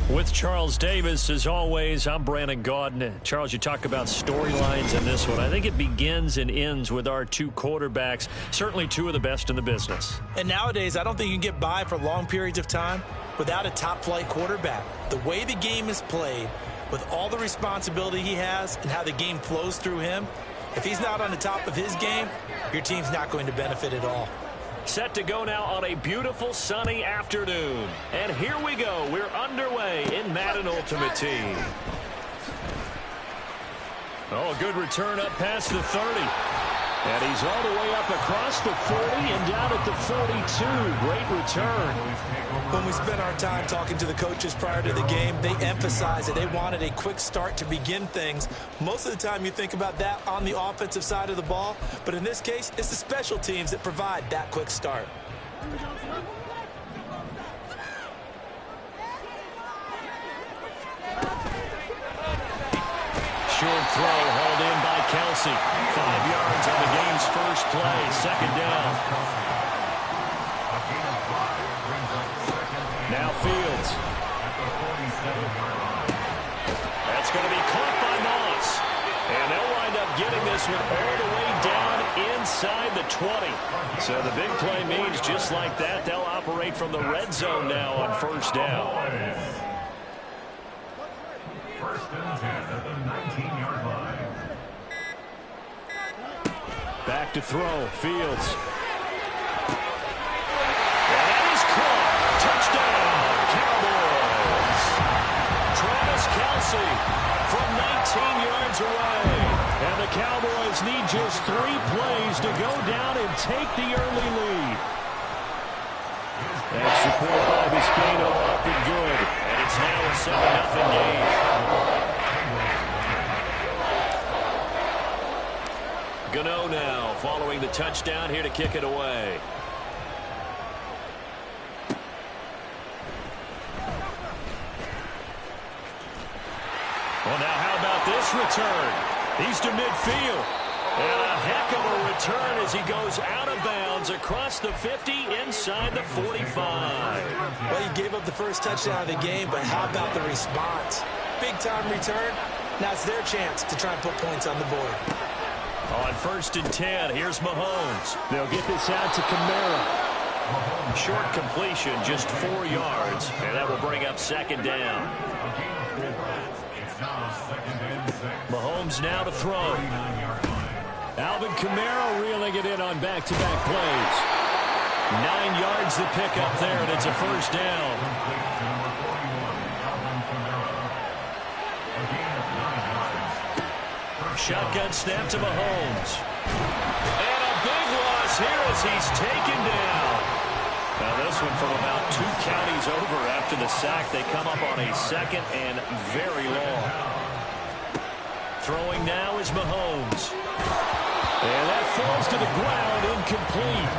With Charles Davis, as always, I'm Brandon Gaudin. Charles, you talk about storylines in this one. I think it begins and ends with our two quarterbacks, certainly two of the best in the business. And nowadays, I don't think you can get by for long periods of time without a top-flight quarterback. The way the game is played, with all the responsibility he has and how the game flows through him, if he's not on the top of his game, your team's not going to benefit at all. Set to go now on a beautiful sunny afternoon. And here we go. We're underway in Madden Ultimate Team. Oh, a good return up past the 30. And he's all the way up across the 40 and down at the 42. Great return. When we spent our time talking to the coaches prior to the game, they emphasized that they wanted a quick start to begin things. Most of the time you think about that on the offensive side of the ball, but in this case, it's the special teams that provide that quick start. Short throw hauled in by Kelsey. 5 yards on the game's first play. Second down. Now Fields. That's going to be caught by Moss. And they'll wind up getting this one all the way down inside the 20. So the big play means just like that, they'll operate from the red zone now on first down. First and 10 at the 19-yard line. Back to throw. Fields. And that is caught. Touchdown, Cowboys. Travis Kelce from 19 yards away. And the Cowboys need just 3 plays to go down and take the early lead. That support by Vizcaino up and good. And it's now a 7-0 game. Gano now following the touchdown here to kick it away. Well, now how about this return? He's to midfield. And a heck of a return as he goes out of bounds across the 50 inside the 45. Well, he gave up the first touchdown of the game, but how about the response? Big-time return. Now it's their chance to try and put points on the board. On first and 10, here's Mahomes. They'll get this out to Kamara. Short completion, just 4 yards, and that will bring up second down. Mahomes now to throw. Alvin Kamara reeling it in on back-to-back plays. 9 yards to pick up there, and it's a first down. Shotgun snap to Mahomes. And a big loss here as he's taken down. Now this one from about 2 counties over after the sack. They come up on a second and very long. Throwing now is Mahomes. And that falls to the ground, incomplete.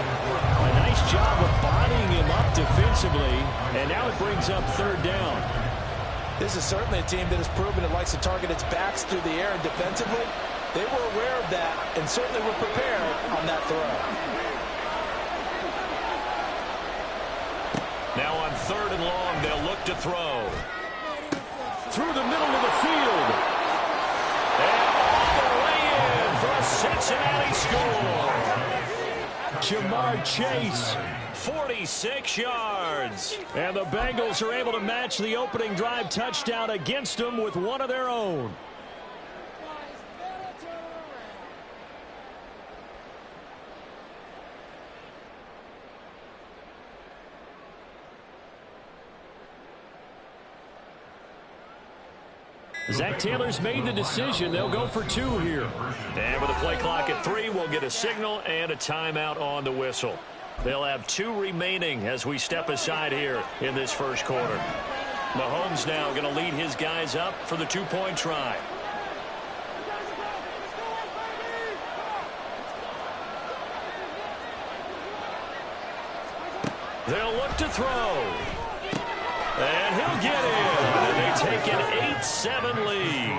A nice job of bodying him up defensively. And now it brings up third down. This is certainly a team that has proven it likes to target its backs through the air and defensively. They were aware of that and certainly were prepared on that throw. Now on third and long, they'll look to throw. Through the middle of the field. And all the way in for a Cincinnati score. Jamar Chase, 46 yards. And the Bengals are able to match the opening drive touchdown against them with one of their own. Zach Taylor's made the decision. They'll go for 2 here. And with a play clock at 3, we'll get a signal and a timeout on the whistle. They'll have 2 remaining as we step aside here in this first quarter. Mahomes now going to lead his guys up for the 2-point try. They'll look to throw. And he'll get in. They take an 8-7 lead.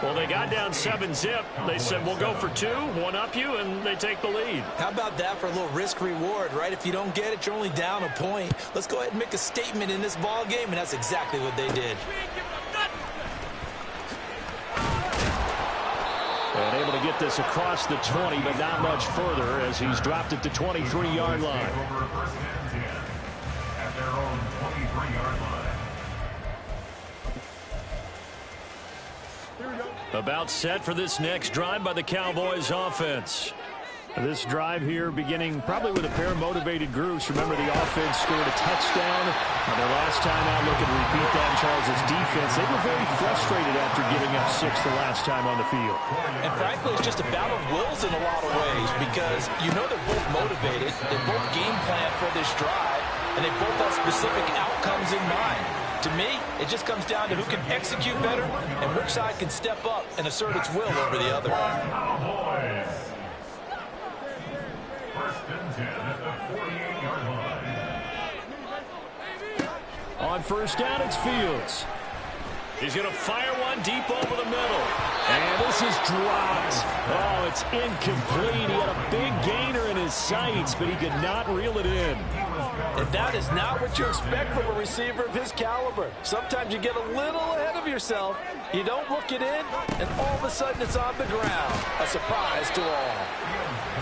Well, they got down 7-zip. They said, we'll go for 2, one up you, and they take the lead. How about that for a little risk-reward, right? If you don't get it, you're only down a point. Let's go ahead and make a statement in this ball game, and that's exactly what they did. And able to get this across the 20, but not much further as he's dropped it to 23-yard line. At their own 23-yard line. About set for this next drive by the Cowboys offense. This drive here beginning probably with a pair of motivated groups. Remember, the offense scored a touchdown on their last time out. Look and repeat that in Charles' defense. They were very frustrated after giving up 6 the last time on the field. And frankly, it's just a battle of wills in a lot of ways because you know they're both motivated. They both game plan for this drive, and they both have specific outcomes in mind. To me, it just comes down to who can execute better and which side can step up and assert its will over the other. Cowboys. First and 10 at the 48-yard line. On first down, it's Fields. He's going to fire one deep over the middle. And this is dropped. Oh, it's incomplete. He had a big gainer in his sights, but he could not reel it in. And that is not what you expect from a receiver of his caliber. Sometimes you get a little ahead of yourself. You don't look it in, and all of a sudden it's on the ground. A surprise to all.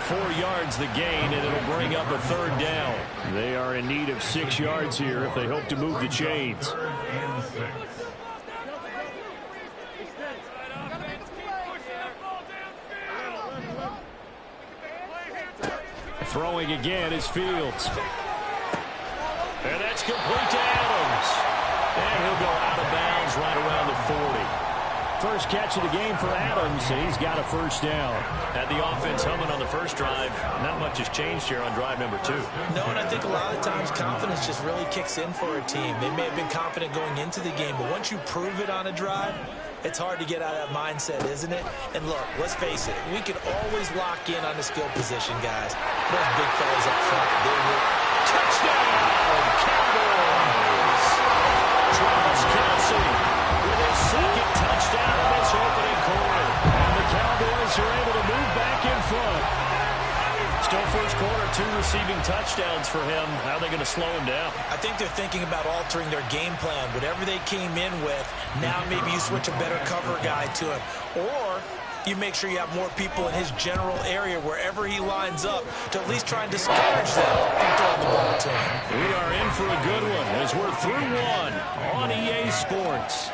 4 yards the gain, and it'll bring up a third down. They are in need of 6 yards here if they hope to move the chains. 3rd and 6. Throwing again is Fields. And that's complete to Adams. And he'll go out of bounds right around the 40. First catch of the game for Adams, and he's got a first down. Had the offense humming on the first drive. Not much has changed here on drive number 2. No, and I think a lot of times confidence just really kicks in for a team. They may have been confident going into the game, but once you prove it on a drive, it's hard to get out of that mindset, isn't it? And look, let's face it, we can always lock in on the skill position, guys. Those big fellas up front, they will. Touchdown, Cowboys! Travis Kelce with his second touchdown in this opening quarter. And the Cowboys are able to move back in front. Still first quarter, 2 receiving touchdowns for him. How are they going to slow him down? I think they're thinking about altering their game plan. Whatever they came in with, now maybe you switch a better cover guy to him. Or you make sure you have more people in his general area wherever he lines up to at least try and discourage them from throwing the ball to him. We are in for a good one as we're through 1 on EA Sports.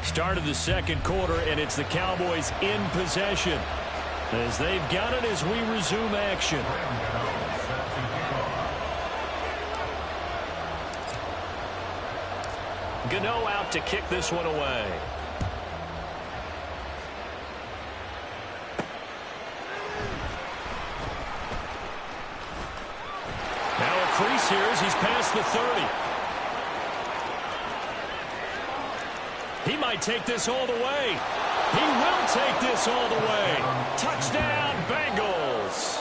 Start of the second quarter, and it's the Cowboys in possession as they've got it as we resume action. Gano out to kick this one away. Now a crease here as he's past the 30. He might take this all the way. He will take this all the way. Touchdown, Bengals.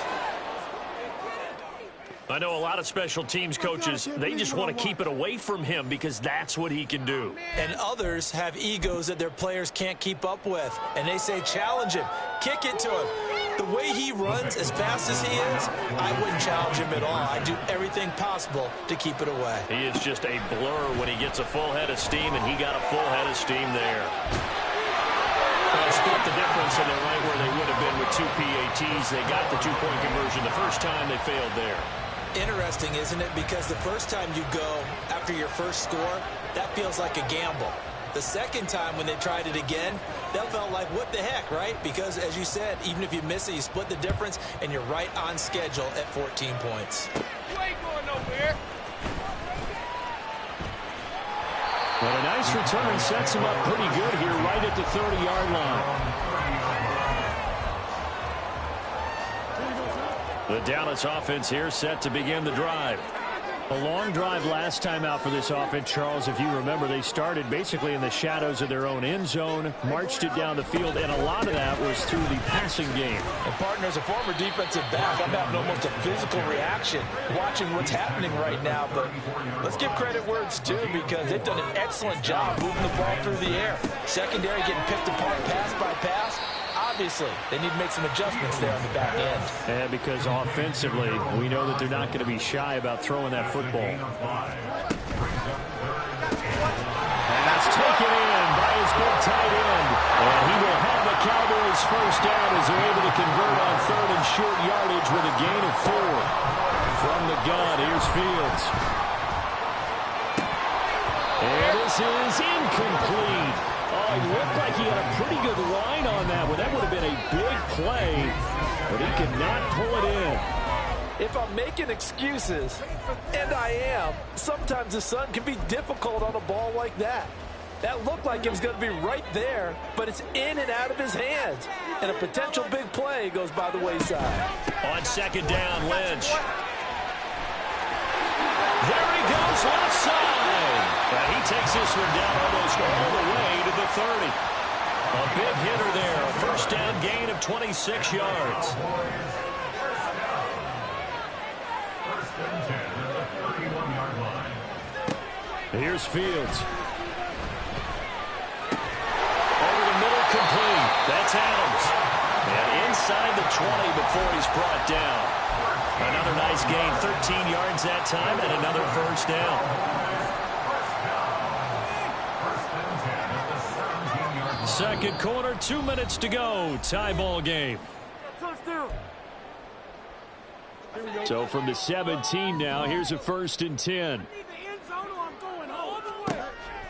I know a lot of special teams coaches, they just want to keep it away from him because that's what he can do. And others have egos that their players can't keep up with. And they say, challenge him, kick it to him. The way he runs as fast as he is, I wouldn't challenge him at all. I'd do everything possible to keep it away. He is just a blur when he gets a full head of steam, and he got a full head of steam there. Well, split the difference, and they're right where they would have been with 2 PATs. They got the 2-point conversion the first time. They failed there. Interesting, isn't it? Because the first time you go after your first score, that feels like a gamble. The second time when they tried it again, that felt like, what the heck, right? Because, as you said, even if you miss it, you split the difference, and you're right on schedule at 14 points. You ain't going nowhere. But a nice return sets him up pretty good here right at the 30-yard line. The Dallas offense here set to begin the drive. A long drive last time out for this offense, Charles. If you remember, they started basically in the shadows of their own end zone, marched it down the field, and a lot of that was through the passing game. And partner, as a former defensive back, I'm having almost a physical reaction watching what's happening right now. But let's give credit where it's due, because they've done an excellent job moving the ball through the air. Secondary getting picked apart pass by pass. Obviously, they need to make some adjustments there on the back end. And because offensively, we know that they're not going to be shy about throwing that football. And that's taken in by his big tight end. And he will have the Cowboys first down as they're able to convert on third and short yardage with a gain of 4. From the gun, here's Fields. And this is incomplete. Oh, it looked like he had a pretty good line on that one. That would have been a big play, but he could not pull it in. If I'm making excuses, and I am, sometimes the sun can be difficult on a ball like that. That looked like it was going to be right there, but it's in and out of his hands. And a potential big play goes by the wayside. On second down, Lynch. There he goes, left side. And he takes this one down almost all the way to the 30. A big hitter there. A first down gain of 26 yards. Here's Fields. Over the middle, complete. That's Adams. And inside the 20 before he's brought down. Another nice gain, 13 yards that time, and another first down. Second quarter, 2 minutes to go. Tie ball game. So from the 17 now, here's a first and 10.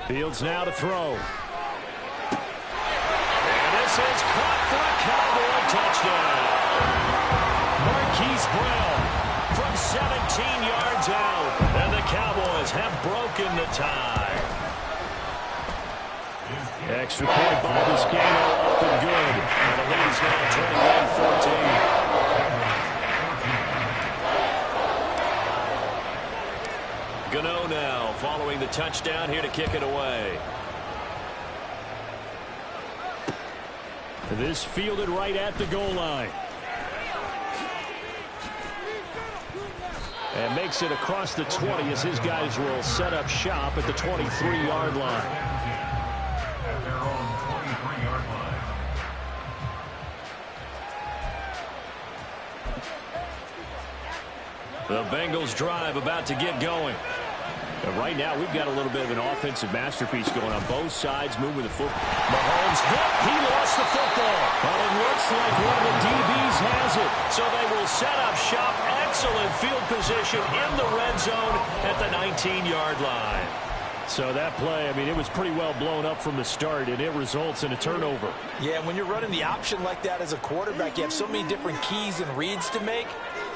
Fields now to throw. And this is caught for a Cowboy touchdown. Marquise Brown from 17 yards out. And the Cowboys have broken the tie. Extra point by Biscayne, up and good. And the lead is now 21-14. Gano now following the touchdown here to kick it away. This fielded right at the goal line. And makes it across the 20 as his guys will set up shop at the 23-yard line. The Bengals drive about to get going. And right now, we've got a little bit of an offensive masterpiece going on both sides, moving the football. Mahomes hit. He lost the football. But it looks like one of the DBs has it. So they will set up shop. Excellent field position in the red zone at the 19-yard line. So that play, I mean, it was pretty well blown up from the start, and it results in a turnover. Yeah, when you're running the option like that as a quarterback, you have so many different keys and reads to make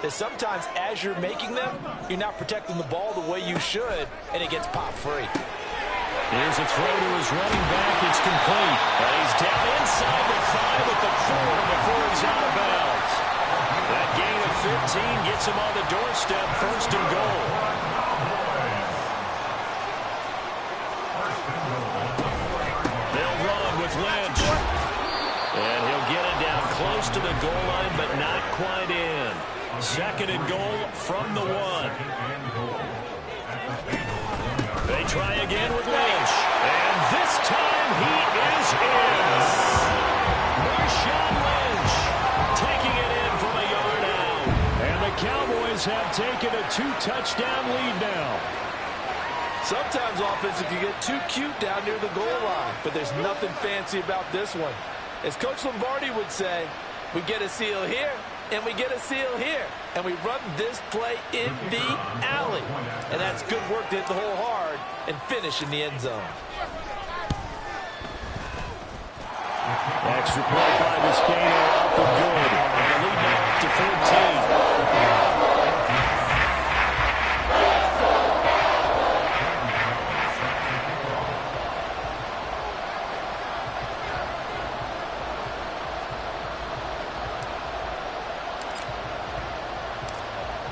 that sometimes as you're making them, you're not protecting the ball the way you should, and it gets popped free. Here's a throw to his running back. It's complete. And he's down inside the 5 at the 4 before he's out of bounds. That gain of 15 gets him on the doorstep, first and goal. They'll run with Lynch. And he'll get it down close to the goal line, but not quite in. Second and goal from the 1. They try again with Lynch. And this time he is in. Marshawn Lynch taking it in from a yard out. And the Cowboys have taken a 2-touchdown lead now. Sometimes offenses can get too cute down near the goal line, but there's nothing fancy about this one. As Coach Lombardi would say, we get a seal here, and we get a seal here. And we run this play in the alley. And that's good work to hit the hole hard and finish in the end zone. Extra point by Biscayne, up and good. And the lead now up to 14.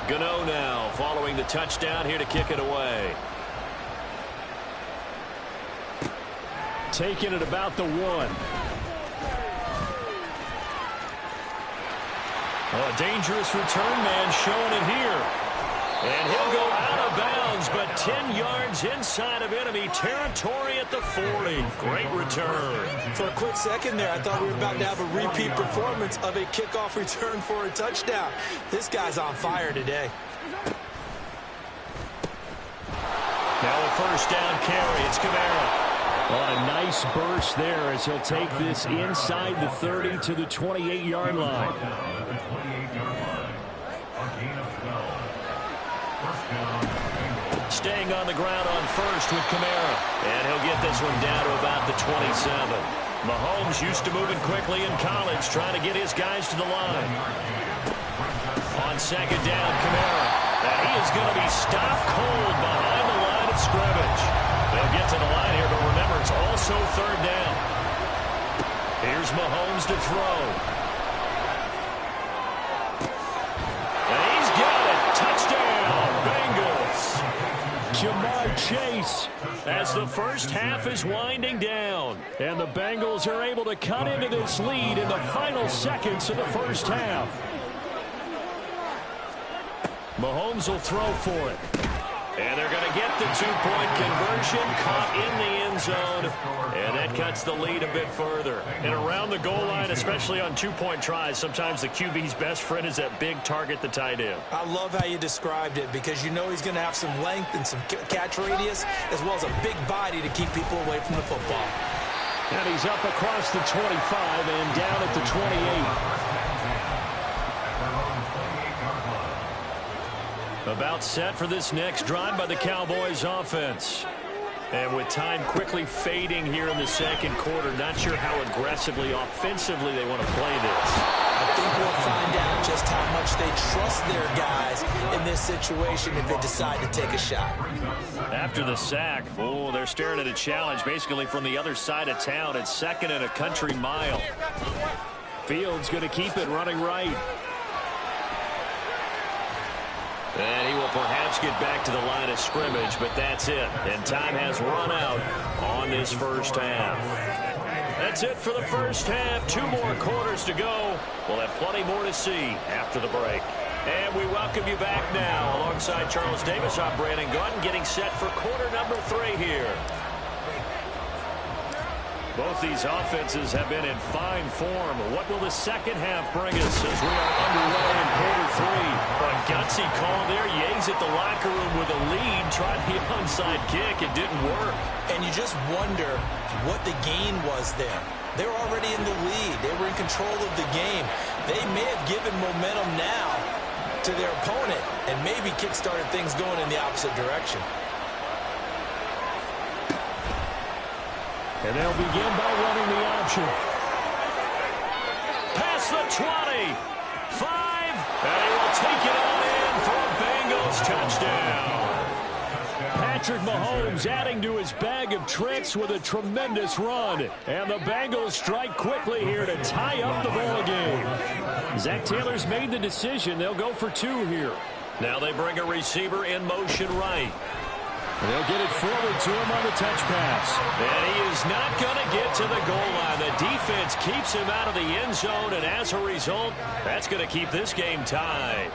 Gano now following the touchdown here to kick it away. Taking it about the 1. A dangerous return man showing it here. And he'll go out of bounds, but 10 yards inside of enemy territory at the 40. Great return. For a quick second there, I thought we were about to have a repeat performance of a kickoff return for a touchdown. This guy's on fire today. Now a first down carry. It's Kamara. Oh, a nice burst there as he'll take this inside the 30 to the 28-yard line. Staying on the ground on first with Kamara. And he'll get this one down to about the 27. Mahomes used to moving quickly in college, trying to get his guys to the line. On second down, Kamara. And he is going to be stopped cold behind the line of scrimmage. They'll get to the line here, but remember, it's also third down. Here's Mahomes to throw. And he's got it. Touchdown, Bengals. Jamar Chase as the first half is winding down. And the Bengals are able to cut into this lead in the final seconds of the first half. Mahomes will throw for it. And they're going to get the two-point conversion, caught in the end zone, and that cuts the lead a bit further. And around the goal line, especially on two-point tries, sometimes the QB's best friend is that big target, the tight end. I love how you described it because you know he's going to have some length and some catch radius as well as a big body to keep people away from the football. And he's up across the 25 and down at the 28. About set for this next drive by the Cowboys offense. And with time quickly fading here in the second quarter, not sure how aggressively, offensively they want to play this. I think we'll find out just how much they trust their guys in this situation if they decide to take a shot. After the sack, oh, they're staring at a challenge basically from the other side of town. It's second and a country mile. Fields going to keep it running right. And he will perhaps get back to the line of scrimmage, but that's it. And time has run out on this first half. That's it for the first half. 2 more quarters to go. We'll have plenty more to see after the break. And we welcome you back now. Alongside Charles Davis, I'm Brandon Gunn, getting set for quarter number 3 here. Both these offenses have been in fine form. What will the second half bring us as we are underway in quarter 3? A gutsy call there. Yates at the locker room with a lead. Tried the onside kick. It didn't work. And you just wonder what the gain was there. They're already in the lead. They were in control of the game. They may have given momentum now to their opponent and maybe kick-started things going in the opposite direction. And they'll begin by running the option. Past the 20. 5. And he will take it on in for a Bengals touchdown. Patrick Mahomes adding to his bag of tricks with a tremendous run. And the Bengals strike quickly here to tie up the ball game. Zach Taylor's made the decision. They'll go for 2 here. Now they bring a receiver in motion right. They'll get it forward to him on the touch pass. And he is not going to get to the goal line. The defense keeps him out of the end zone, and as a result, that's going to keep this game tied.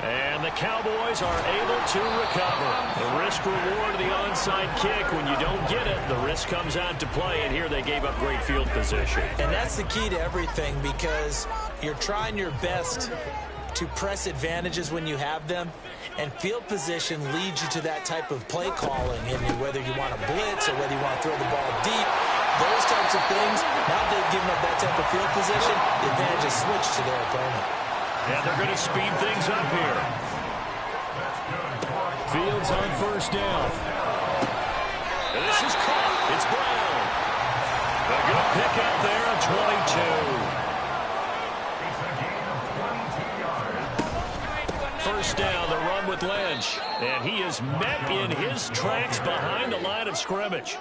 And the Cowboys are able to recover. The risk-reward of the onside kick. When you don't get it, the risk comes out to play, and here they gave up great field position. And that's the key to everything because you're trying your best to press advantages when you have them, and field position leads you to that type of play calling, and whether you want to blitz or whether you want to throw the ball deep, those types of things, now they've given up that type of field position, the advantage is switched to their opponent. And they're going to speed things up here. Fields on first down. And this is caught. It's Brown. A good pick up there on 22. First down, the run with Lynch. And he is met in his tracks behind the line of scrimmage.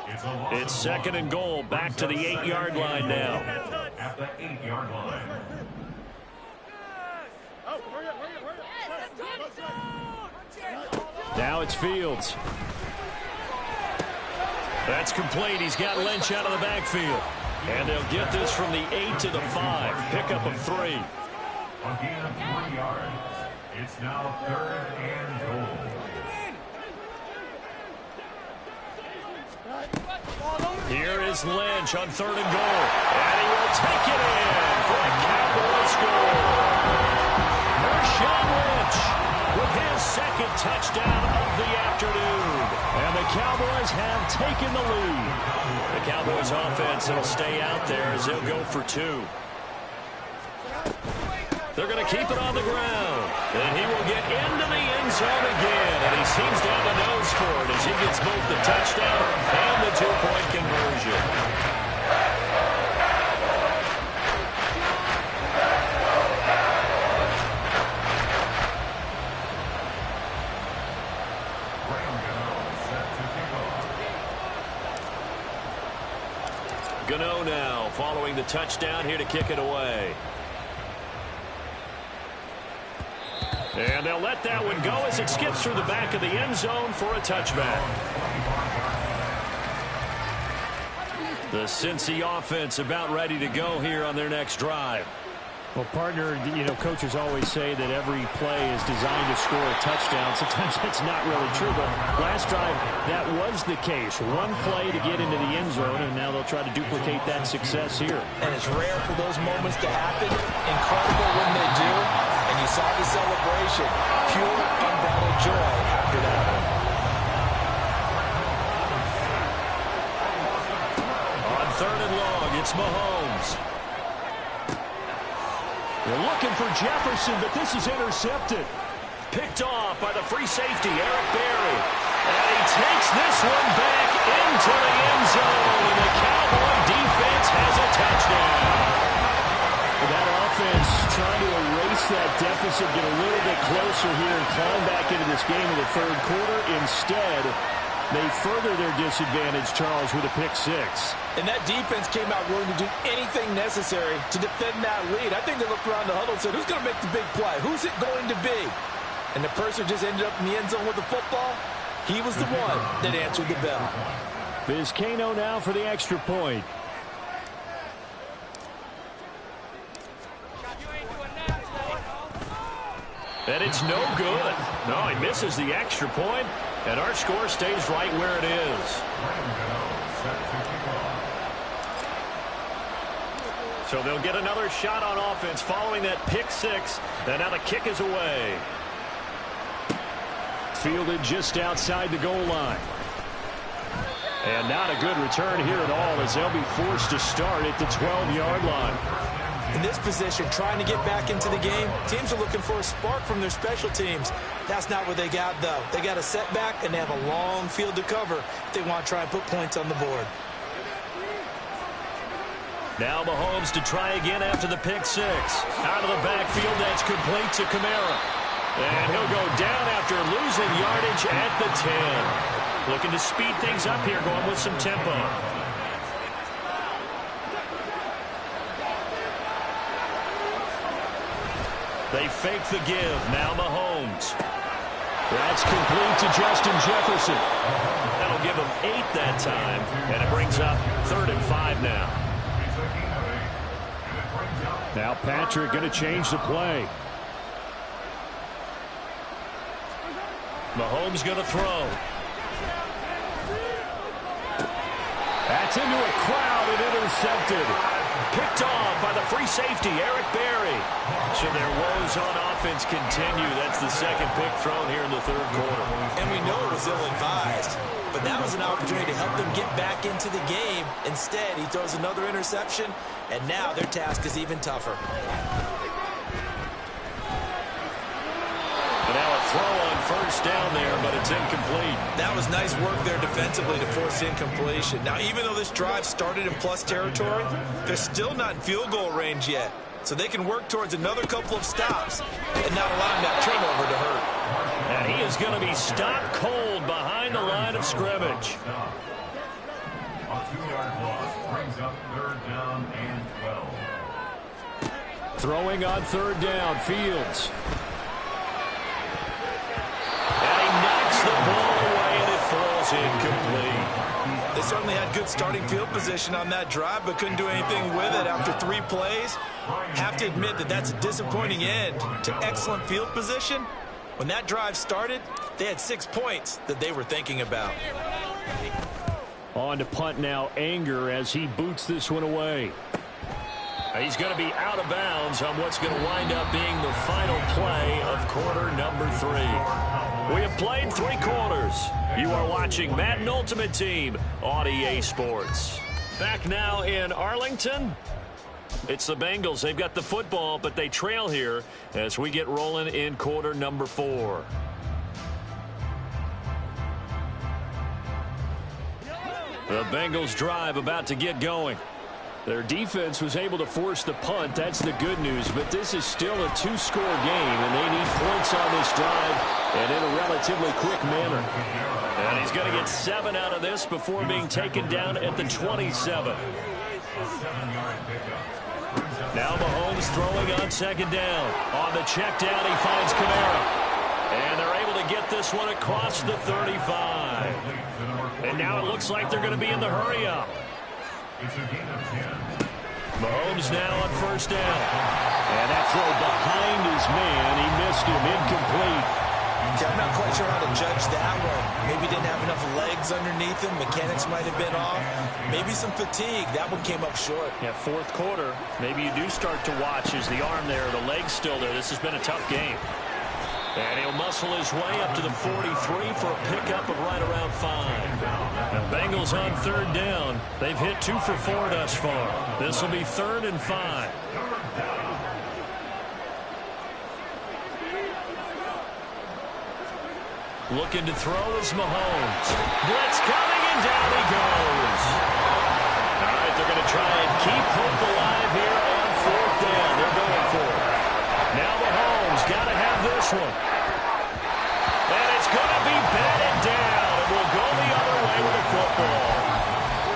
It's second and goal, back to the 8-yard line now. At the 8-yard line. Now it's Fields. That's complete. He's got Lynch out of the backfield. And they'll get this from the 8 to the 5. Pickup of 3. Again, 3 yards. It's now 3rd and goal. Here is Lynch on 3rd and goal. And he will take it in for a Cowboy score. Marshawn Lynch with his 2nd touchdown of the afternoon. And the Cowboys have taken the lead. The Cowboys offense will stay out there as they'll go for 2. They're going to keep it on the ground. And he will get into the end zone again. And he seems to have a nose for it as he gets both the touchdown and the 2-point conversion. Gano now following the touchdown here to kick it away. And they'll let that one go as it skips through the back of the end zone for a touchback. The Cincy offense about ready to go here on their next drive. Well, partner, coaches always say that every play is designed to score a touchdown. Sometimes that's not really true, but last drive, that was the case. One play to get into the end zone, and now they'll try to duplicate that success here. And it's rare for those moments to happen. Incredible when they do. And you saw the celebration. Pure, unbridled joy after that one. On 3rd and long, it's Mahomes. They're looking for Jefferson, but this is intercepted. Picked off by the free safety, Eric Berry. And he takes this one back into the end zone. And the Cowboy defense has a touchdown. That offense trying to erase that deficit, get a little bit closer here and climb back into this game in the 3rd quarter. Instead, they further their disadvantage, Charles, with a pick-6. And that defense came out willing to do anything necessary to defend that lead. I think they looked around the huddle and said, who's going to make the big play? Who's it going to be? And the person who just ended up in the end zone with the football, he was the one that answered the bell. Vizcaino now for the extra point. And it's no good. No, he misses the extra point, and our score stays right where it is. So they'll get another shot on offense following that pick-6, and now the kick is away. Fielded just outside the goal line. And not a good return here at all as they'll be forced to start at the 12-yard line. In this position, trying to get back into the game, teams are looking for a spark from their special teams. That's not what they got, though. They got a setback, and they have a long field to cover if they want to try and put points on the board. Now Mahomes to try again after the pick-6. Out of the backfield, that's complete to Kamara. And he'll go down after losing yardage at the 10. Looking to speed things up here, going with some tempo. They fake the give. Now Mahomes. That's complete to Justin Jefferson. That'll give him 8 that time, and it brings up 3rd and 5 now. Now Patrick going to change the play. Mahomes going to throw. That's into a crowd and intercepted. Picked off by the free safety, Eric Berry. So their woes on offense continue. That's the 2nd pick thrown here in the 3rd quarter. And we know it was ill-advised, but that was an opportunity to help them get back into the game. Instead, he throws another interception, and now their task is even tougher. But now a throw on 1st down there, but it's incomplete. That was nice work there defensively to force incompletion. Now, even though this drive started in plus territory, they're still not in field goal range yet. So they can work towards another couple of stops and not allowing that turnover to hurt. And he is going to be stopped cold behind the line of scrimmage. A 2-yard loss brings up 3rd down and 12. Throwing on 3rd down, Fields. And he knocks the certainly had good starting field position on that drive, but couldn't do anything with it after 3 plays. Have to admit that that's a disappointing end to excellent field position. When that drive started, they had 6 points that they were thinking about. On to punt now, Anger, as he boots this one away. He's going to be out of bounds on what's going to wind up being the final play of quarter number 3. We have played 3 quarters. You are watching Madden Ultimate Team on EA Sports. Back now in Arlington. It's the Bengals. They've got the football, but they trail here as we get rolling in quarter number 4. The Bengals drive about to get going. Their defense was able to force the punt. That's the good news. But this is still a 2-score game, and they need points on this drive and in a relatively quick manner. And he's going to get 7 out of this before being taken down at the 27. Now Mahomes throwing on 2nd down. On the check down, he finds Kamara. And they're able to get this one across the 35. And now it looks like they're going to be in the hurry-up. Mahomes now on 1st down. And that throw behind his man. He missed him. Incomplete. I'm not quite sure how to judge that one. Maybe didn't have enough legs underneath him. Mechanics might have been off. Maybe some fatigue. That one came up short. Yeah, 4th quarter. Maybe you do start to watch as the arm there, the leg's still there. This has been a tough game. And he'll muscle his way up to the 43 for a pickup of right around 5. The Bengals on 3rd down. They've hit 2 for 4 thus far. This will be 3rd and 5. Looking to throw is Mahomes. Blitz coming, and down he goes. All right, they're going to try and keep hope alive here on 4th down. They're going for it. Now Mahomes got to have this one. And it's going to be batted down. And we'll go the other way with the football.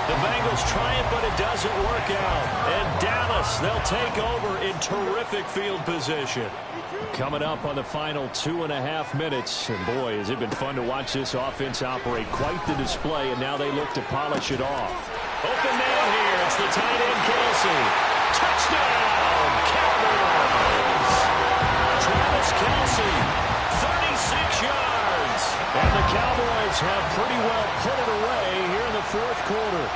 The Bengals try it, but it doesn't work out. And Dallas, they'll take over in terrific field position. Coming up on the final 2.5 minutes. And boy, has it been fun to watch this offense operate. Quite the display, and now they look to polish it off. Open man here. It's the tight end, Kelsey. Touchdown, Cowboys. Travis Kelsey, 36 yards. And the Cowboys have pretty well put it away here in the 4th quarter.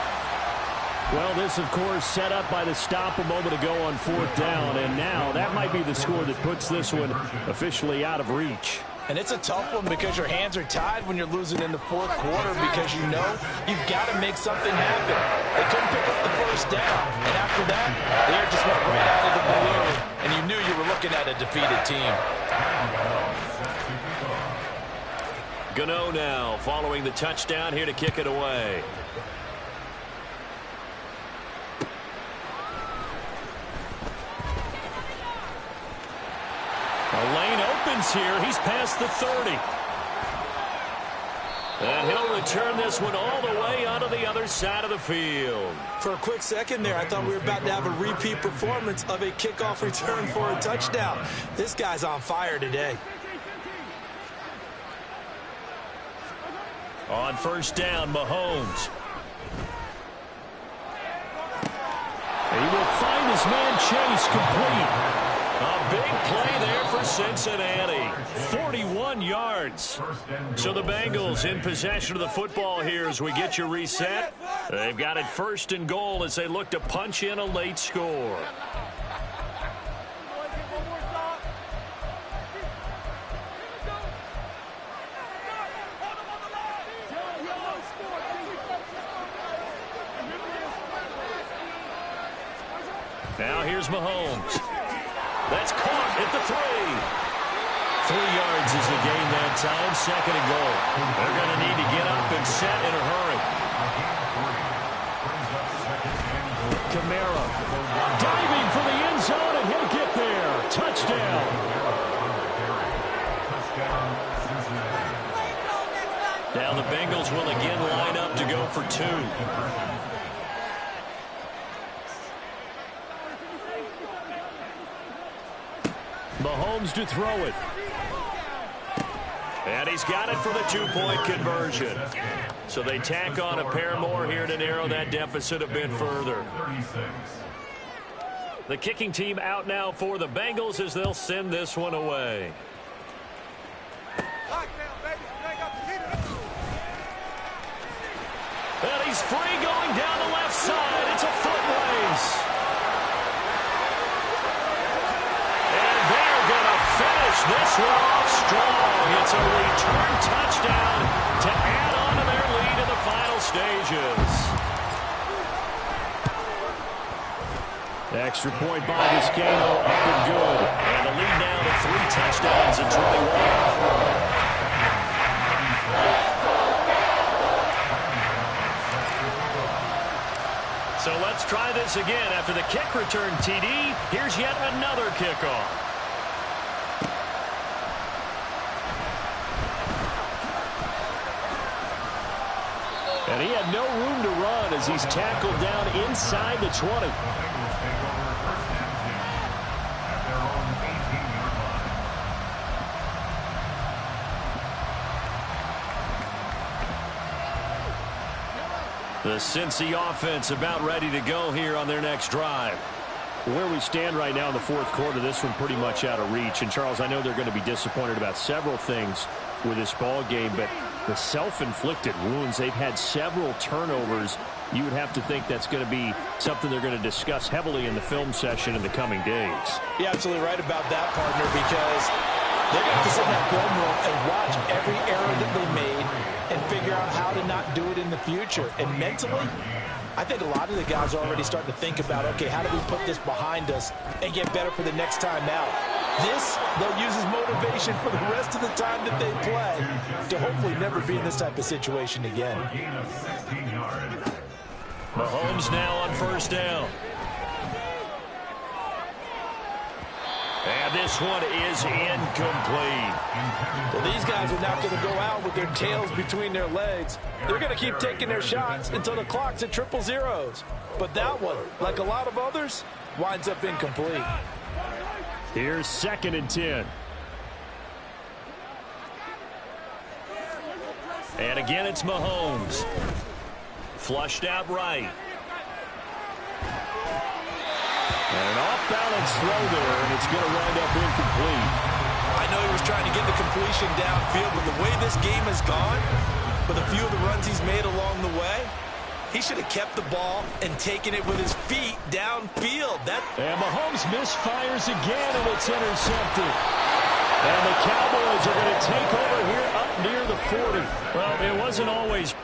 Well, this, of course, set up by the stop a moment ago on 4th down. And now that might be the score that puts this one officially out of reach. And it's a tough one because your hands are tied when you're losing in the 4th quarter because you know you've got to make something happen. They couldn't pick up the 1st down. And after that, the air just went right out of the balloon. And you knew you were looking at a defeated team. Gano now following the touchdown here to kick it away. The lane opens here. He's past the 30. And he'll return this one all the way onto the other side of the field. For a quick second there, I thought we were about to have a repeat performance of a kickoff return for a touchdown. This guy's on fire today. On 1st down, Mahomes. And he will find his man Chase complete. A big play there for Cincinnati. 41 yards. So the Bengals in possession of the football here as we get you reset. They've got it 1st and goal as they look to punch in a late score. Now here's Mahomes. That's caught at the 3. 3 yards is the gain that time. 2nd and goal. They're going to need to get up and set in a hurry. Kamara diving for the end zone, and he'll get there. Touchdown. Now the Bengals will again line up to go for 2. Mahomes to throw it. And he's got it for the two-point conversion. So they tack on a pair more here to narrow that deficit a bit further. The kicking team out now for the Bengals as they'll send this one away. And he's free going down the left side. It's a foot race. And they're going to finish this one off strong. It's a return touchdown to add on to their lead in the final stages. The extra point by Vizcaino up and good. And the lead now to 3 touchdowns and 21. So let's try this again. After the kick return TD, here's yet another kickoff. And he had no room to run as he's tackled down inside the 20. The Cincy offense about ready to go here on their next drive. Where we stand right now in the fourth quarter, this one pretty much out of reach. And, Charles, I know they're going to be disappointed about several things with this ball game, but the self-inflicted wounds, they've had several turnovers. You would have to think that's going to be something they're going to discuss heavily in the film session in the coming days. You're absolutely right about that, partner, because they're going to have to sit in that film room and watch every error that they made and figure out how to not do it in the future. And mentally, I think a lot of the guys are already starting to think about, okay, how do we put this behind us and get better for the next time out? This, they'll use as motivation for the rest of the time that they play to hopefully never be in this type of situation again. Mahomes now on first down. And this one is incomplete. Well, these guys are not going to go out with their tails between their legs. They're going to keep taking their shots until the clock's at 000. But that one, like a lot of others, winds up incomplete. Here's 2nd and 10. And again, it's Mahomes. Flushed out right. And an off-balance throw there, and it's going to wind up incomplete. I know he was trying to get the completion downfield, but the way this game has gone, with a few of the runs he's made along the way, he should have kept the ball and taken it with his feet downfield. And Mahomes misfires again, and it's intercepted. And the Cowboys are going to take over here up near the 40. Well, it wasn't always...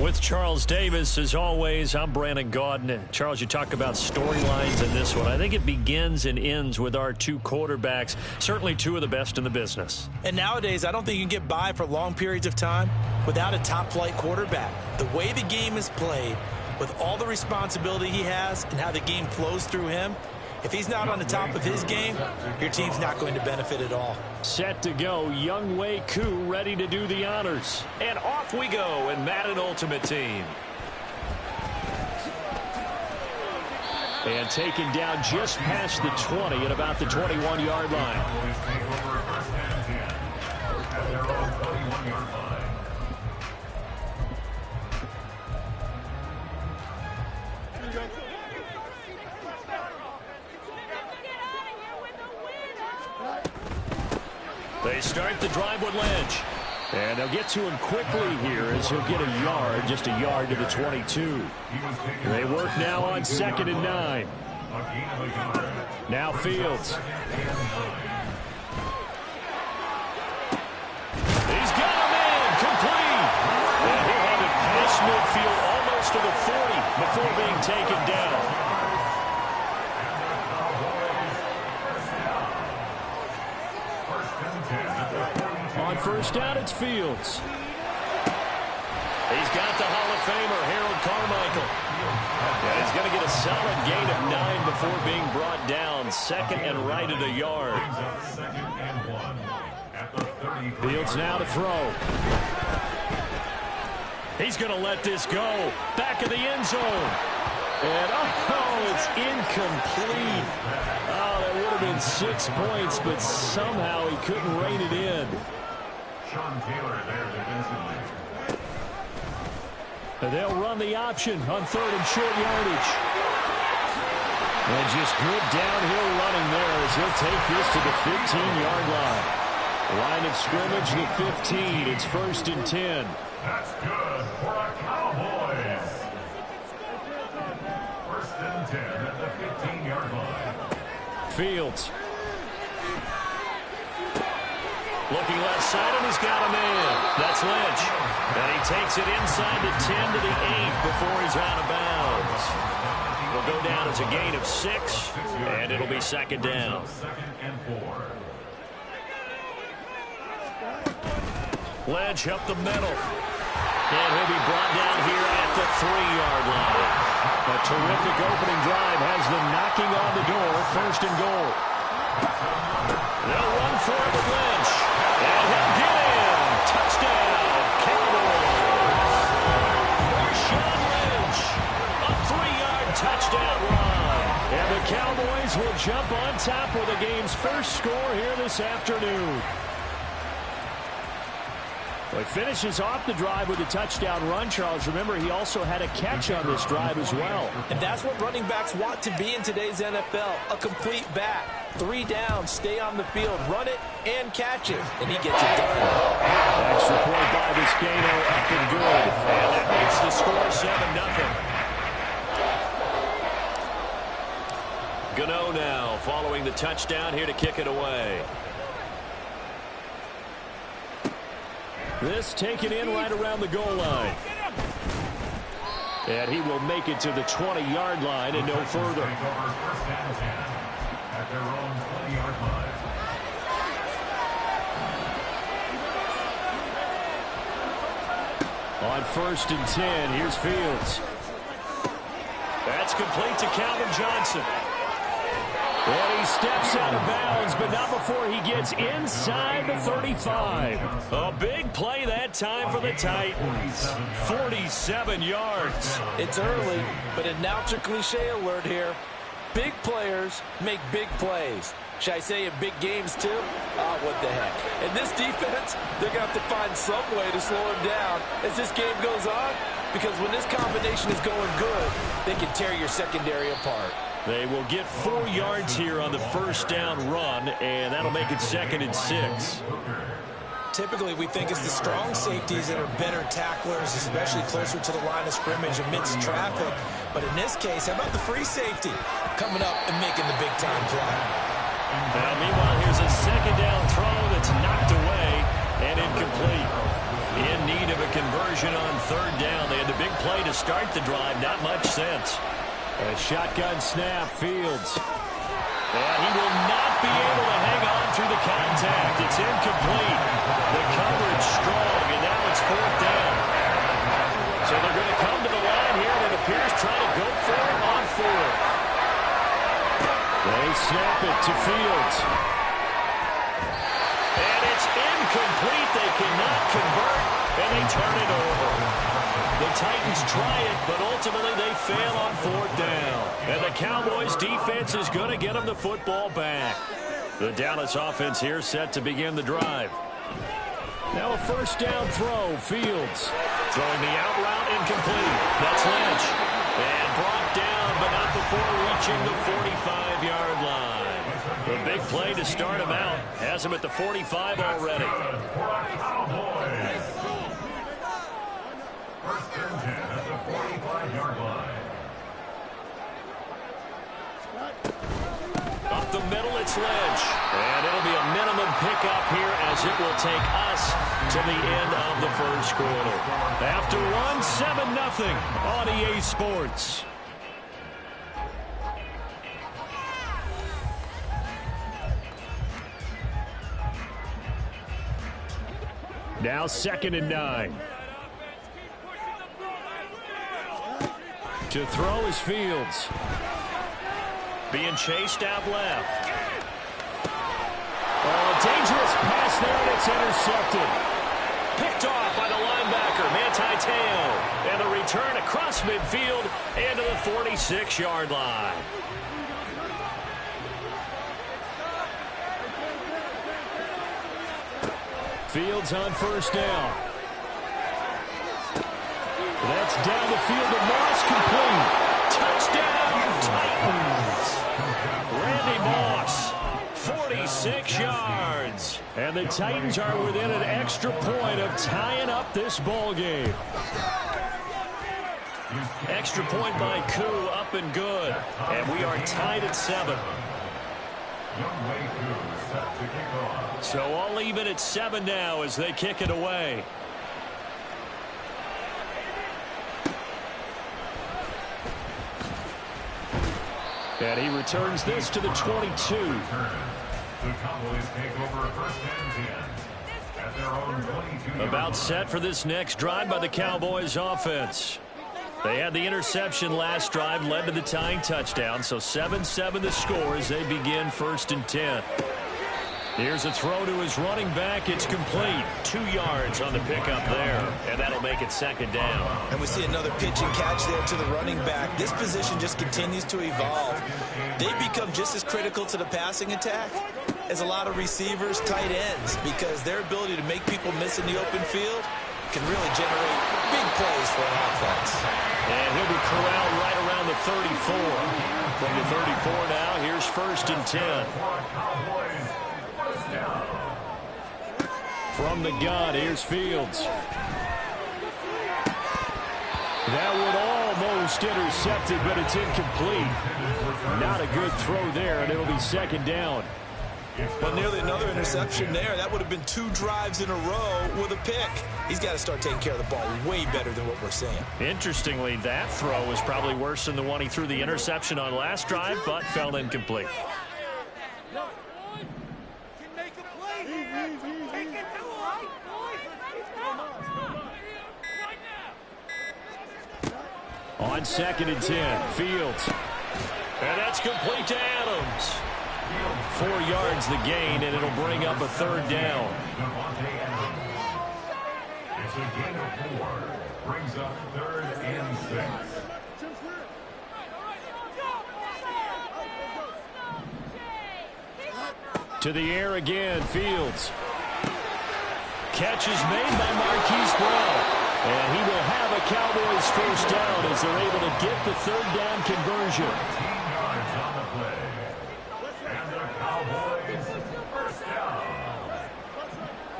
With Charles Davis, as always, I'm Brandon Gaudin. Charles, you talk about storylines in this one. I think it begins and ends with our two quarterbacks, certainly two of the best in the business. And nowadays, I don't think you can get by for long periods of time without a top-flight quarterback. The way the game is played, with all the responsibility he has and how the game flows through him, if he's not on the top of his game, your team's not going to benefit at all. Set to go, Young Wei Koo ready to do the honors. And off we go in Madden Ultimate Team. And taken down just past the 20 at about the 21-yard line. They start the drive with Lynch. And they'll get to him quickly here as he'll get a yard, just a yard to the 22. They work now on 2nd and 9. Now Fields. He's got a man, complete. And he'll have it past midfield almost to the 40 before being taken down. On first down, it's Fields. He's got the Hall of Famer, Harold Carmichael. And he's going to get a solid gain of 9 before being brought down. 2nd and right at a yard. Fields now to throw. He's going to let this go. Back of the end zone. And, oh, it's incomplete. Oh, that would have been 6 points, but somehow he couldn't rein it in. Sean Taylor there defensively. And they'll run the option on 3rd and short yardage. And just good downhill running there as he'll take this to the 15-yard line. Line of scrimmage, the 15. It's 1st and 10. That's good for a Cowboys. 1st and 10 at the 15-yard line. Fields. Looking left side, and he's got a man. That's Lynch. And he takes it inside the 10 to the 8 before he's out of bounds. It'll go down as a gain of 6, and it'll be 2nd down. 2nd and 4. Lynch up the middle. And he'll be brought down here at the 3-yard line. A terrific opening drive has them knocking on the door. 1st and goal. They'll run for it with Lynch. And he'll get in. Touchdown, Cowboys. Marshawn Lynch. A 3-yard touchdown run. And the Cowboys will jump on top with the game's first score here this afternoon. Well, he finishes off the drive with a touchdown run, Charles. Remember, he also had a catch on this drive as well. And that's what running backs want to be in today's NFL, a complete back. 3 down, stay on the field, run it, and catch it. And he gets it done. Extra point by Vizcaino, up and good. And that makes the score 7-0. Gano now following the touchdown here to kick it away. This taken in right around the goal line. And he will make it to the 20-yard line and no further. At their own 20-yard line. On 1st and 10, here's Fields. That's complete to Calvin Johnson. And he steps out of bounds, but not before he gets inside the 35. A big play that time for the Titans. 47 yards. It's early, but announcer cliche alert here. Big players make big plays. Should I say in big games too? Oh, what the heck. And this defense, they're going to have to find some way to slow him down as this game goes on, because when this combination is going good, they can tear your secondary apart. They will get 4 yards here on the first down run, and that'll make it 2nd and 6. Typically, we think it's the strong safeties that are better tacklers, especially closer to the line of scrimmage amidst traffic. But in this case, how about the free safety coming up and making the big-time play? Now, meanwhile, here's a 2nd down throw that's knocked away and incomplete. In need of a conversion on third down. They had the big play to start the drive. Not much sense. A shotgun snap, Fields. And he will not be able to hang on through the contact. It's incomplete. The coverage strong, and now it's fourth down. So they're going to come to the line here, and it appears trying to go for it on fourth. They snap it to Fields. And it's incomplete. They cannot convert, and they turn it over. The Titans try it, but ultimately they fail on fourth down. And the Cowboys defense is going to get them the football back. The Dallas offense here set to begin the drive. Now a first down throw, Fields. Throwing the out route incomplete. That's Lynch. And brought down, but not before reaching the 45-yard line. The big play to start him out. Has him at the 45 already. First and 10 at the 45-yard line. Up the middle, it's Lynch. And it'll be a minimum pickup here as it will take us to the end of the first quarter. After one, 7-0 on EA Sports. Now 2nd and 9. To throw is Fields. Being chased out left. Oh, a dangerous pass there, and it's intercepted. Picked off by the linebacker, Manti Te'o. And the return across midfield and to the 46-yard line. Fields on first down. That's down the field to Moss, complete. Touchdown, Titans. Randy Moss, 46 yards. And the Titans are within an extra point of tying up this ball game. Extra point by Koo, up and good. And we are tied at 7. So all even at 7 now as they kick it away. And he returns this to the 22. The Cowboys take over first and 10 at their own 22. About set for this next drive by the Cowboys offense. They had the interception last drive, led to the tying touchdown. So 7-7 the score as they begin first and 10. Here's a throw to his running back. It's complete. 2 yards on the pickup there. And that'll make it 2nd down. And we see another pitch and catch there to the running back. This position just continues to evolve. They become just as critical to the passing attack as a lot of receivers, tight ends, because their ability to make people miss in the open field can really generate big plays for an offense. And he'll be corralled right around the 34. From the 34 now, here's first and 10. From the gun, here's Fields. That one almost intercepted, but it's incomplete. Not a good throw there, and it'll be 2nd down. Well, nearly another interception there. That would have been 2 drives in a row with a pick. He's got to start taking care of the ball way better than what we're seeing. Interestingly, that throw was probably worse than the one he threw the interception on last drive, but fell incomplete. On 2nd and 10, Fields. And that's complete to Adams. 4 yards the gain, and it'll bring up a 3rd down. It's a gain of 4. Brings up 3rd and 6. To the air again, Fields. Catch is made by Marquise Brown. And he will have a Cowboys first down as they're able to get the 3rd down conversion. 15 yards on the play. And the Cowboys first down.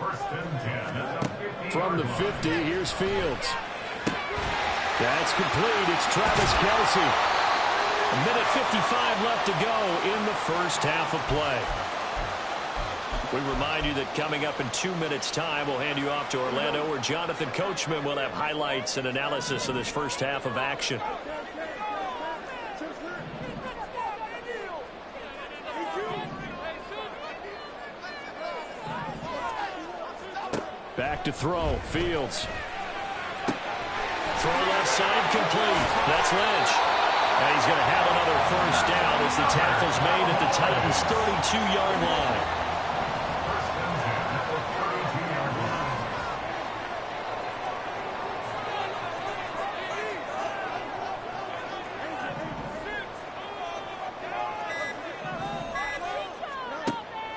First and 10 at the 50. From the 50, here's Fields. That's complete. It's Travis Kelce. A minute 55 left to go in the first half of play. We remind you that coming up in 2 minutes' time, we'll hand you off to Orlando, where Jonathan Coachman will have highlights and analysis of this first half of action. Back to throw. Fields. Throw left side complete. That's Lynch. And he's going to have another first down as the tackle's made at the Titans' 32-yard line.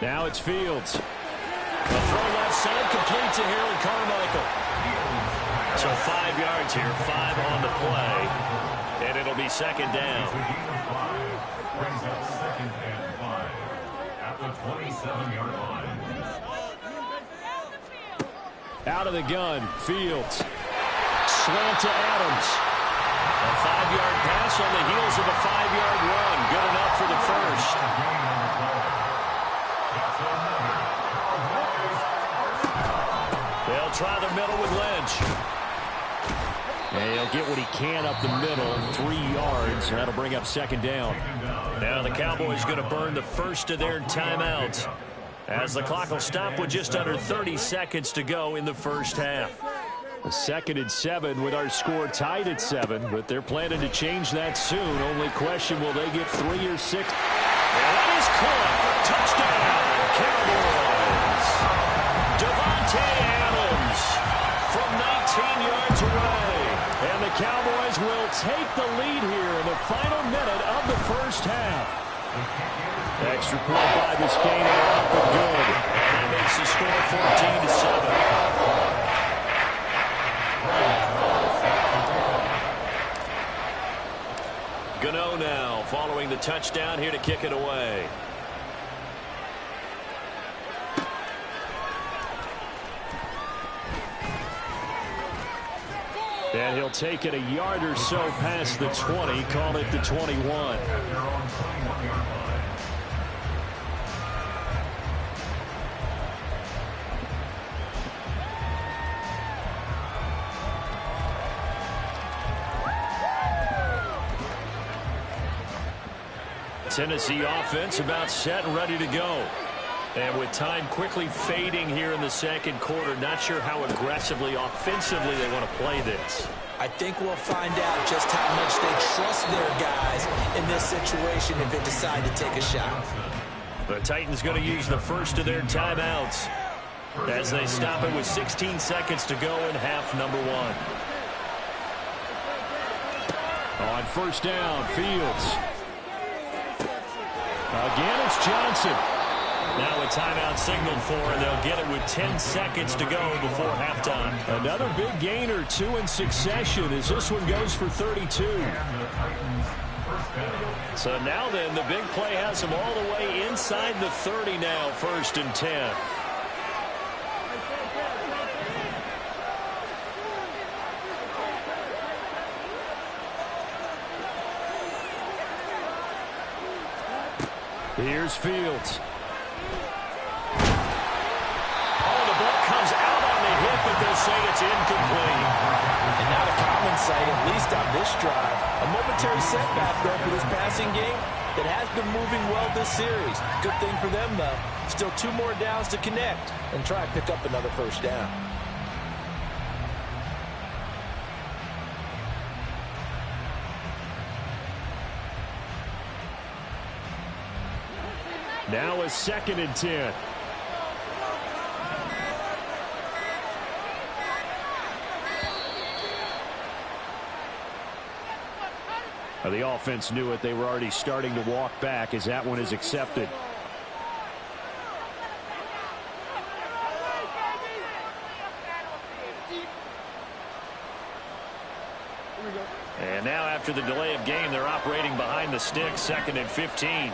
Now it's Fields. A throw left side complete to Harold Carmichael. So 5 yards here, 5 on the play, and it'll be second down. Brings up 2nd and 5 at the 27-yard line. Out of the gun, Fields. Slant to Adams. A 5-yard pass on the heels of a 5-yard run. Good enough for the first. They'll try the middle with Lynch. And he'll get what he can up the middle, 3 yards, and that'll bring up second down. Now the Cowboys going to burn the first of their timeouts, as the clock will stop with just under 30 seconds to go in the first half. A 2nd and 7 with our score tied at 7, but they're planning to change that soon. Only question, will they get 3 or 6? And that is caught. Touchdown, Cowboys. Devontae Adams from 19 yards away. And the Cowboys will take the lead here in the final minute of the first half. Extra point by Biscayne up and good. And that makes the score 14-7. Gano now following the touchdown here to kick it away. And he'll take it a yard or so past the 20, call it the 21. Tennessee offense about set and ready to go. And with time quickly fading here in the second quarter, not sure how aggressively, offensively they want to play this. I think we'll find out just how much they trust their guys in this situation if they decide to take a shot. The Titans going to use the first of their timeouts as they stop it with 16 seconds to go in half number 1. On first down, Fields. Again, it's Johnson. Now a timeout signaled for, and they'll get it with 10 seconds to go before halftime. Another big gainer, 2 in succession, as this one goes for 32. So now then, the big play has them all the way inside the 30 now, 1st and 10. Here's Fields. But they'll say it's incomplete. And not a common sight, at least on this drive. A momentary setback, though, for this passing game that has been moving well this series. Good thing for them, though. Still 2 more downs to connect and try and pick up another first down. Now a 2nd and 10. The offense knew it. They were already starting to walk back as that one is accepted. And now after the delay of game, they're operating behind the sticks, 2nd and 15.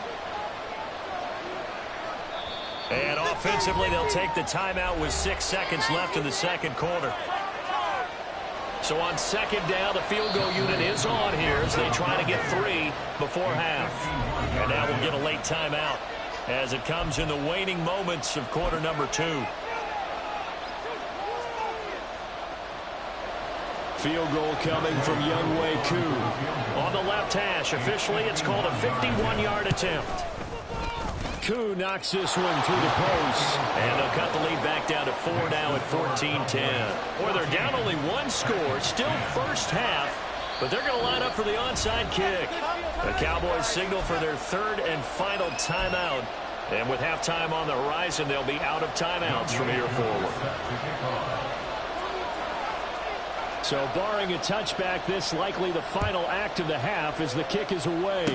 And offensively, they'll take the timeout with 6 seconds left in the second quarter. So on second down, the field goal unit is on here as they try to get 3 before half. And now we'll get a late timeout. as it comes in the waning moments of quarter number 2. Field goal coming from Younghoe Koo. On the left hash, officially it's called a 51-yard attempt. Koo knocks this one through the post. And they'll cut the lead back down to 4 now at 14-10. Boy, they're down only 1 score, still first half, but they're going to line up for the onside kick. The Cowboys signal for their 3rd and final timeout. And with halftime on the horizon, they'll be out of timeouts from here forward. So barring a touchback, this likely the final act of the half as the kick is away.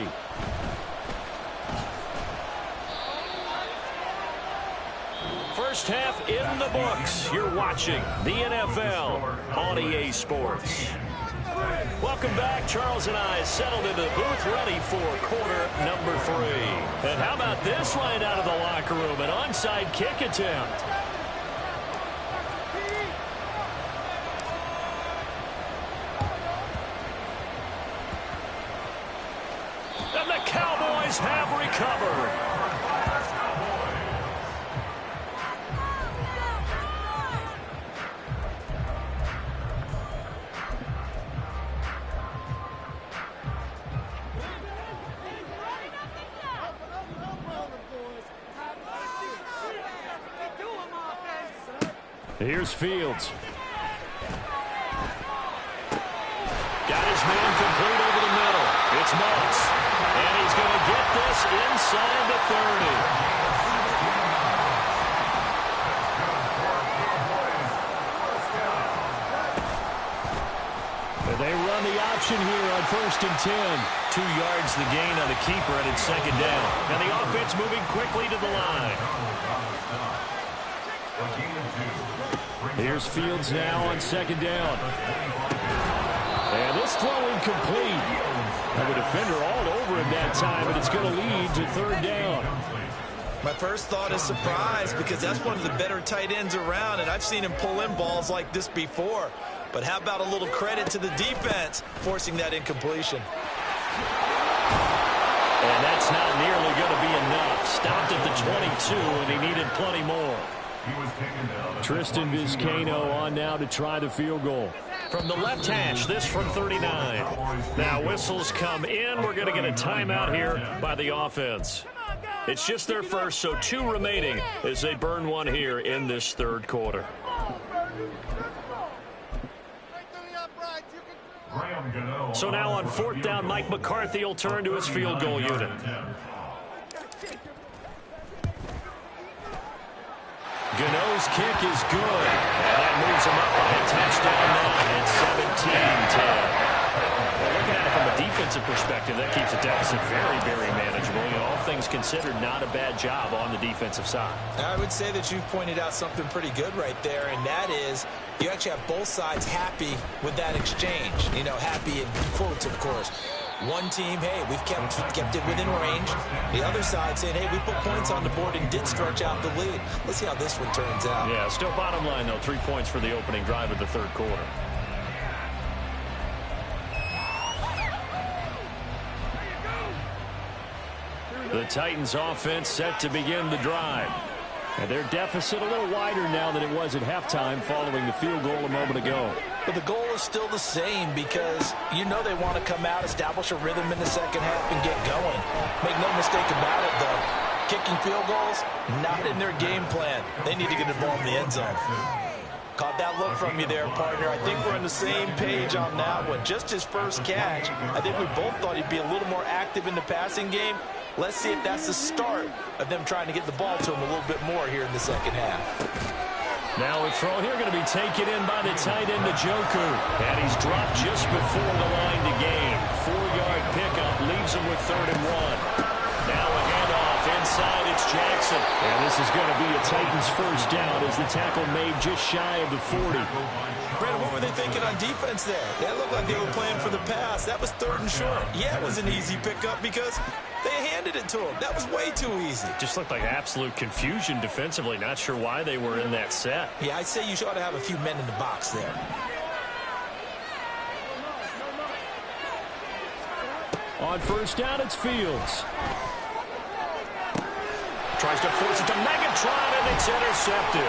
First half in the books. You're watching the NFL on EA Sports. Welcome back. Charles and I settled into the booth ready for quarter number 3. And how about this line out of the locker room? An onside kick attempt. And the Cowboys have recovered. Here's Fields. Got his man complete over the middle. It's MUT. And he's going to get this inside the 30. And they run the option here on 1st and 10. 2 yards the gain on the keeper, and it's 2nd down. And the offense moving quickly to the line. Here's Fields now on 2nd down. And this throw incomplete. And the defender all over him that time, but it's going to lead to 3rd down. My first thought is surprise because that's one of the better tight ends around, and I've seen him pull in balls like this before. But how about a little credit to the defense forcing that incompletion? And that's not nearly going to be enough. Stopped at the 22, and he needed plenty more. Tristan Vizcaino on now to try the field goal. From the left hash, this from 39. Now whistles come in. We're going to get a timeout here by the offense. It's just their first, so 2 remaining as they burn 1 here in this 3rd quarter. So now on 4th down, Mike McCarthy will turn to his field goal unit. Gano's kick is good. And that moves him up by a touchdown now at 17-10. Well, looking at it from a defensive perspective, that keeps the deficit very, very manageable. You know, all things considered, not a bad job on the defensive side. I would say that you've pointed out something pretty good right there, and that is you actually have both sides happy with that exchange. You know, happy in quotes, of course. One team, hey, we've kept it within range. The other side saying, hey, we put points on the board and did stretch out the lead. Let's see how this one turns out. Yeah, still bottom line, though, 3 points for the opening drive of the 3rd quarter. The Titans offense set to begin the drive. And their deficit a little wider now than it was at halftime following the field goal a moment ago. But the goal is still the same because you know they want to come out, establish a rhythm in the 2nd half, and get going. Make no mistake about it, though. Kicking field goals, not in their game plan. They need to get the ball in the end zone. Caught that look from you there, partner. I think we're on the same page on that one. Just his first catch. I think we both thought he'd be a little more active in the passing game. Let's see if that's the start of them trying to get the ball to him a little bit more here in the 2nd half. Now a throw here going to be taken in by the tight end, Njoku. And he's dropped just before the line to gain. 4-yard pickup leaves him with 3rd and 1. Now a handoff inside. It's Jackson. And this is going to be a Titans first down as the tackle made just shy of the 40. Brandon, what were they thinking on defense there? That looked like they were playing for the pass. That was 3rd and short. Yeah, it was an easy pickup because they handed it to him. That was way too easy. Just looked like absolute confusion defensively. Not sure why they were in that set. Yeah, I'd say you ought to have a few men in the box there. On 1st down, it's Fields. Tries to force it to Megatron, and it's intercepted.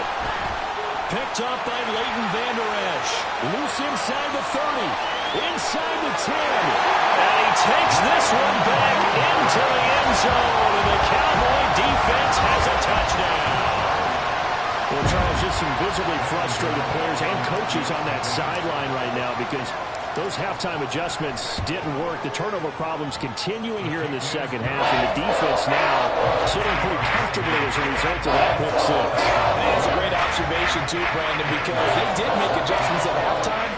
Picked up by Leighton Vander Esch. Loose inside the 30. Inside the 10. And he takes this one back into the end zone. And the Cowboy defense has a touchdown. Well, Charles, just some visibly frustrated players and coaches on that sideline right now because those halftime adjustments didn't work. The turnover problems continuing here in the second half, and the defense now sitting pretty comfortably as a result of that pick six. That's a great observation, too, Brandon, because they did make adjustments at halftime.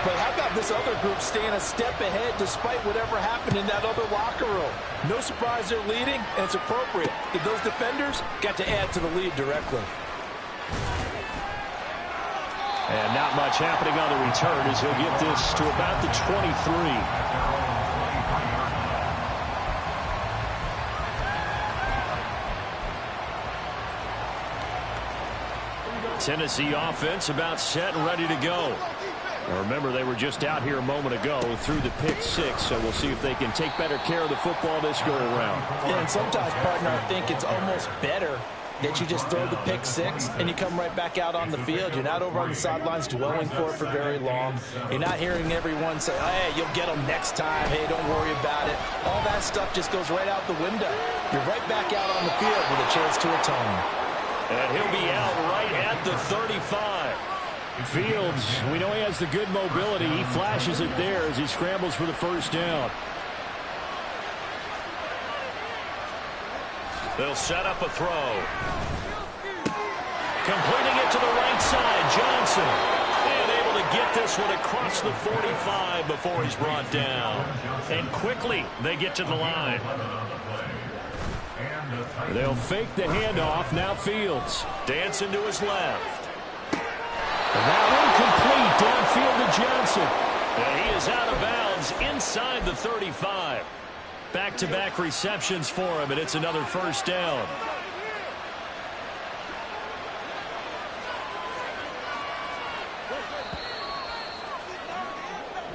But how about this other group staying a step ahead despite whatever happened in that other locker room? No surprise they're leading, and it's appropriate. Those defenders got to add to the lead directly. And not much happening on the return as he'll get this to about the 23. Tennessee offense about set and ready to go. Now remember, they were just out here a moment ago through the pick six, so we'll see if they can take better care of the football this go around. Yeah, and sometimes, partner, I think it's almost better that you just throw the pick six and you come right back out on the field. You're not over on the sidelines dwelling for it for very long. You're not hearing everyone say, hey, you'll get them next time. Hey, don't worry about it. All that stuff just goes right out the window. You're right back out on the field with a chance to atone. And he'll be out right at the 35. Fields, we know he has the good mobility. He flashes it there as he scrambles for the first down. They'll set up a throw. Completing it to the right side, Johnson. And able to get this one across the 45 before he's brought down. And quickly, they get to the line. They'll fake the handoff. Now Fields. Dancing to his left. And that one complete downfield to Johnson. And he is out of bounds inside the 35. Back-to-back receptions for him, and it's another first down.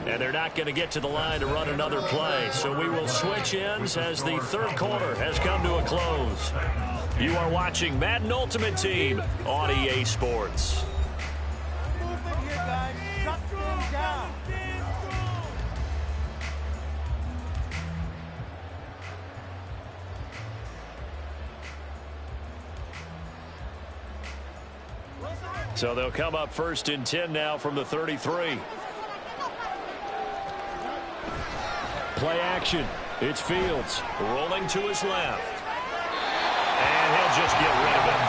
And they're not going to get to the line to run another play, so we will switch ends as the third quarter has come to a close. You are watching Madden Ultimate Team on EA Sports. So they'll come up first and 10 now from the 33. Play action. It's Fields. Rolling to his left. And he'll just get rid of it.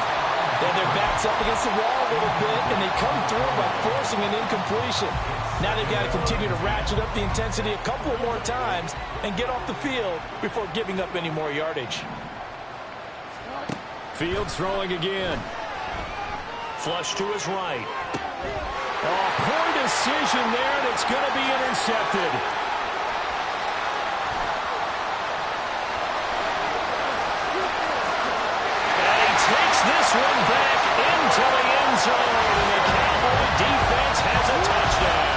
Then their back's up against the wall a little bit, and they come through by forcing an incompletion. Now they've got to continue to ratchet up the intensity a couple more times and get off the field before giving up any more yardage. Fields throwing again. Flush to his right. Oh, poor decision there, and it's going to be intercepted. And he takes this one back into the end zone, and the Cowboy defense has a touchdown.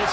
This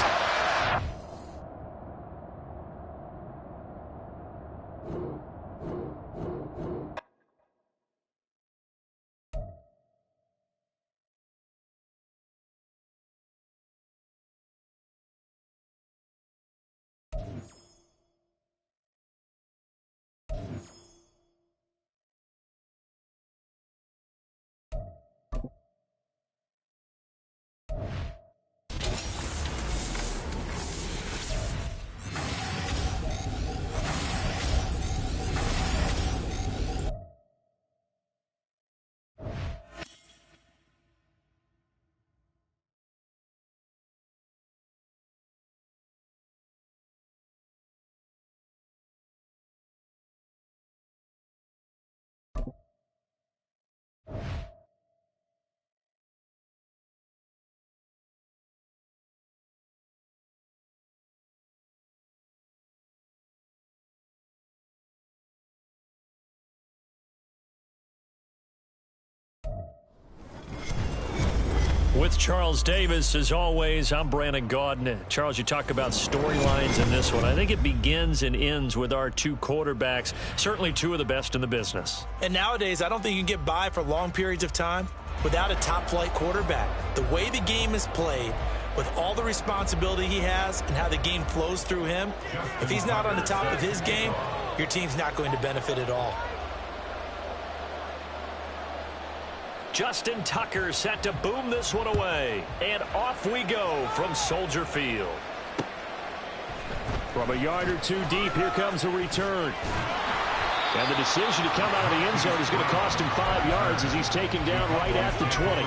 With Charles Davis, as always, I'm Brandon Gaudin. Charles, you talk about storylines in this one. I think it begins and ends with our two quarterbacks, certainly two of the best in the business. And nowadays, I don't think you can get by for long periods of time without a top-flight quarterback. The way the game is played, with all the responsibility he has and how the game flows through him, if he's not on the top of his game, your team's not going to benefit at all. Justin Tucker set to boom this one away. And off we go from Soldier Field. From a yard or two deep, here comes a return. And the decision to come out of the end zone is going to cost him 5 yards as he's taken down right at the 20.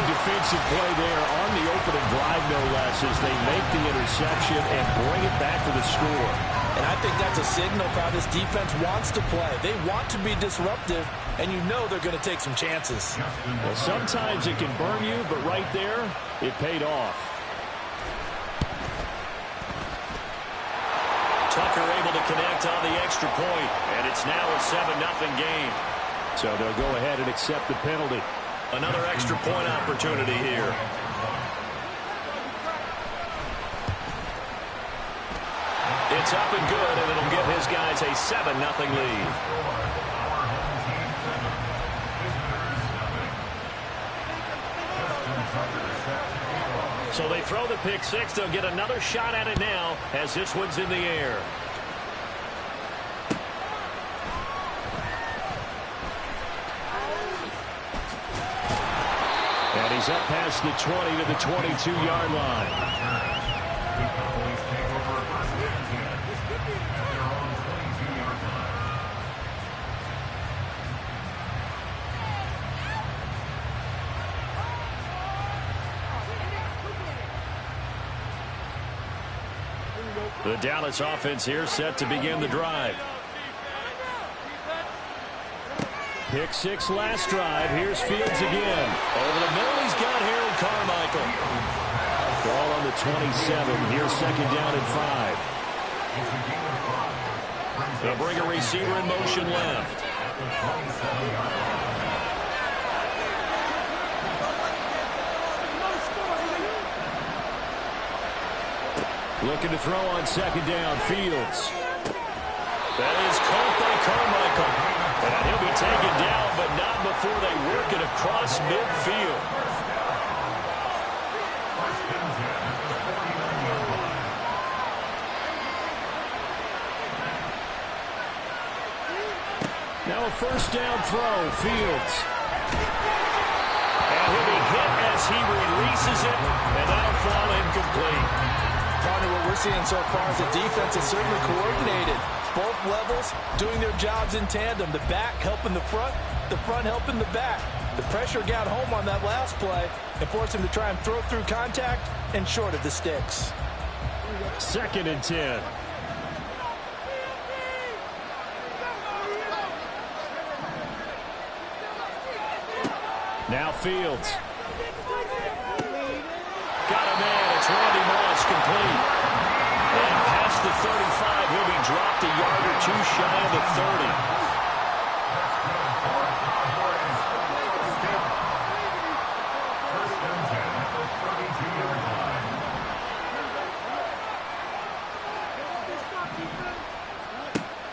Defensive play there on the opening drive, no less, as they make the interception and bring it back for the score. And I think that's a signal for how this defense wants to play. They want to be disruptive, and you know they're going to take some chances. Well, sometimes it can burn you, but right there, it paid off. Tucker able to connect on the extra point, and it's now a 7-0 game. So they'll go ahead and accept the penalty. Another extra point opportunity here. It's up and good, and it'll give his guys a 7-0 lead. So they throw the pick six. They'll get another shot at it now as this one's in the air. And he's up past the 20 to the 22-yard line. The Dallas offense here set to begin the drive. Pick six last drive. Here's Fields again. Over the middle, he's got Harold Carmichael. Ball on the 27. Here's second down and 5. They'll bring a receiver in motion left. Looking to throw on second down. Fields. That is caught by Carmichael. And he'll be taken down, but not before they work it across midfield. Now a first down throw. Fields. And he'll be hit as he releases it, and that'll fall incomplete. Partner, what we're seeing so far is the defense is certainly coordinated. Both levels doing their jobs in tandem. The back helping the front helping the back. The pressure got home on that last play and forced him to try and throw through contact and short of the sticks. Second and 10. Now Fields. Got a man. It's Randy Moss, complete. And past the 35, he'll be dropped a yard or two shy of the 30.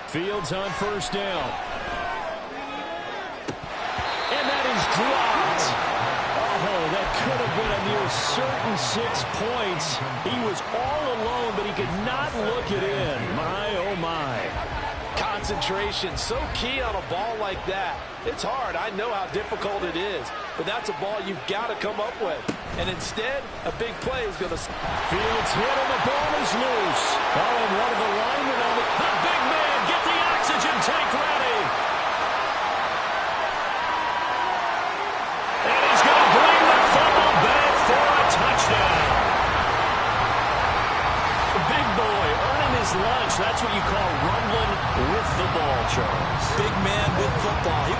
Fields on first down. And that is dropped. Oh, that could have been a near certain 6 points. He was all alone, but he could not look it in. My, oh, my. Concentration, so key on a ball like that. It's hard. I know how difficult it is, but that's a ball you've got to come up with. And instead, a big play is going to... Fields hit and the ball is loose. Oh, and one of the linemen on the big man, get the oxygen tank ready. And he's going to bring the fumble back big man with football. He